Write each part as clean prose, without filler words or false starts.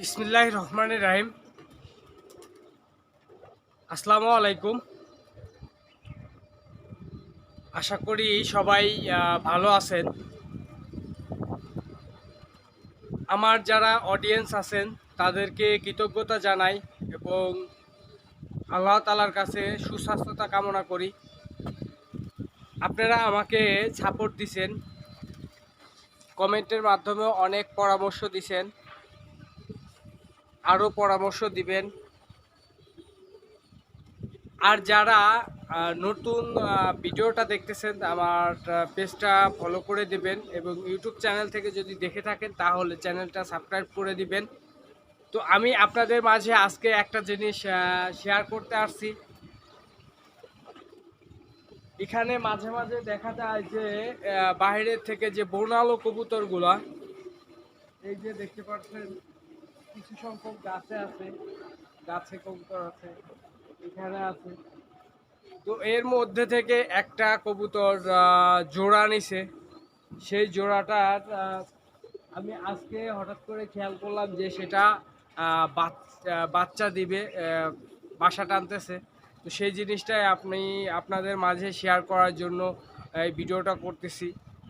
বিসমিল্লাহির রহমানির রহিম। আসসালামু আলাইকুম। আশা করি সবাই ভালো আছেন। আমার যারা অডিয়েন্স আছেন তাদেরকে কৃতজ্ঞতা জানাই এবং আল্লাহ তাআলার কাছে সুস্বাস্থ্যতা কামনা করি। আপনারা আমাকে সাপোর্ট দিছেন, কমেন্টের মাধ্যমে অনেক পরামর্শ দিছেন, আরও পরামর্শ দিবেন। আর যারা নতুন ভিডিওটা দেখতেছেন আমার পেজটা ফলো করে দিবেন এবং ইউটিউব চ্যানেল থেকে যদি দেখে থাকেন তাহলে চ্যানেলটা সাবস্ক্রাইব করে দিবেন। তো আমি আপনাদের মাঝে আজকে একটা জিনিস শেয়ার করতে আসছি। এখানে মাঝে মাঝে দেখা যায় যে বাইরের থেকে যে বর্ণালো কবুতরগুলা, এই যে দেখতে পাচ্ছেন কিছু সংখ্যক গাছে আছে, গাছে কবুতর আছে, এখানে আছে। তো এর মধ্যে থেকে একটা কবুতর জোড়া নিছে। সেই জোড়াটার আমি আজকে হঠাৎ করে খেয়াল করলাম যে সেটা বাচ্চা দিবে, বাসা টানতেছে। তো সেই জিনিসটাই আপনাদের মাঝে শেয়ার করার জন্য এই ভিডিওটা করতেছি।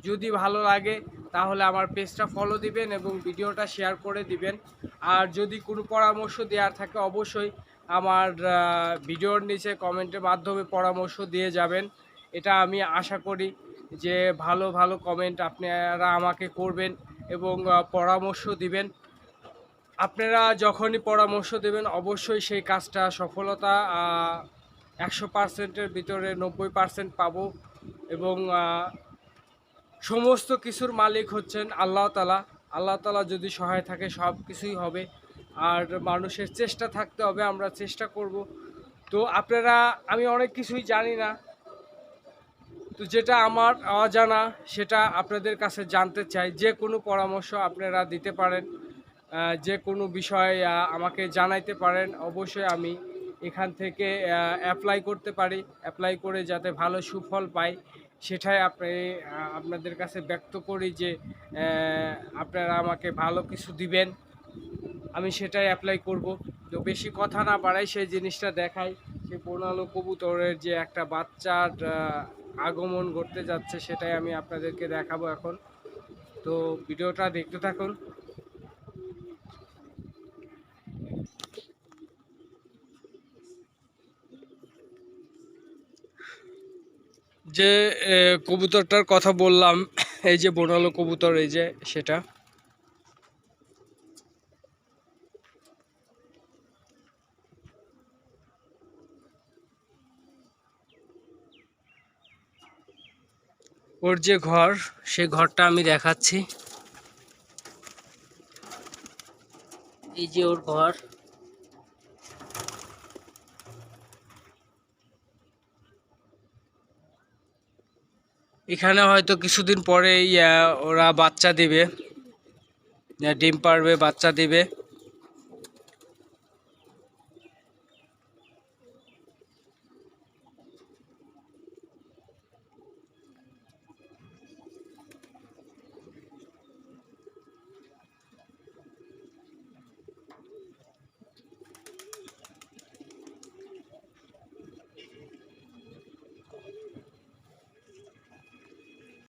যদি ভালো লাগে তাহলে আমার পেজটা ফলো দিবেন এবং ভিডিওটা শেয়ার করে দিবেন। আর যদি কোনো পরামর্শ দেওয়ার থাকে অবশ্যই আমার ভিডিওর নিচে কমেন্টের মাধ্যমে পরামর্শ দিয়ে যাবেন। এটা আমি আশা করি যে ভালো ভালো কমেন্ট আপনারা আমাকে করবেন এবং পরামর্শ দিবেন। আপনারা যখনই পরামর্শ দেবেন অবশ্যই সেই কাজটা সফলতা 100%-এর ভিতরে 90% পাবো এবং সমস্ত কিছুর মালিক হচ্ছেন আল্লাহ তাআলা। আল্লাহ তাআলা যদি সহায় থাকে সব কিছুই হবে। আর মানুষের চেষ্টা থাকতে হবে, আমরা চেষ্টা করব। তো আপনারা, আমি অনেক কিছুই জানি না, তো যেটা আমার অজানা সেটা আপনাদের কাছে জানতে চাই। যে কোনো পরামর্শ আপনারা দিতে পারেন, যে কোনো বিষয় আমাকে জানাইতে পারেন। অবশ্যই আমি এখান থেকে অ্যাপ্লাই করতে পারি, অ্যাপ্লাই করে যাতে ভালো সুফল পাই সেটাই আপনাদের কাছে ব্যক্ত করি যে আপনারা আমাকে ভালো কিছু দিবেন, আমি সেটাই অ্যাপ্লাই করব। তো বেশি কথা না বাড়াই, সেই জিনিসটা দেখাই। সে বর্ণালো কবুতরের যে একটা বাচ্চার আগমন ঘটতে যাচ্ছে সেটাই আমি আপনাদেরকে দেখাবো এখন। তো ভিডিওটা দেখতে থাকুন। যে কবুতরটার কথা বললাম, এই যে বর্ণালো কবুতর, এই যে সেটা। ওর যে ঘর, সেই ঘরটা আমি দেখাচ্ছি। এই যে ওর ঘর। এখানে হয়তো কিছুদিন পরেই ওরা বাচ্চা দিবে, ডিম পারবে, বাচ্চা দিবে।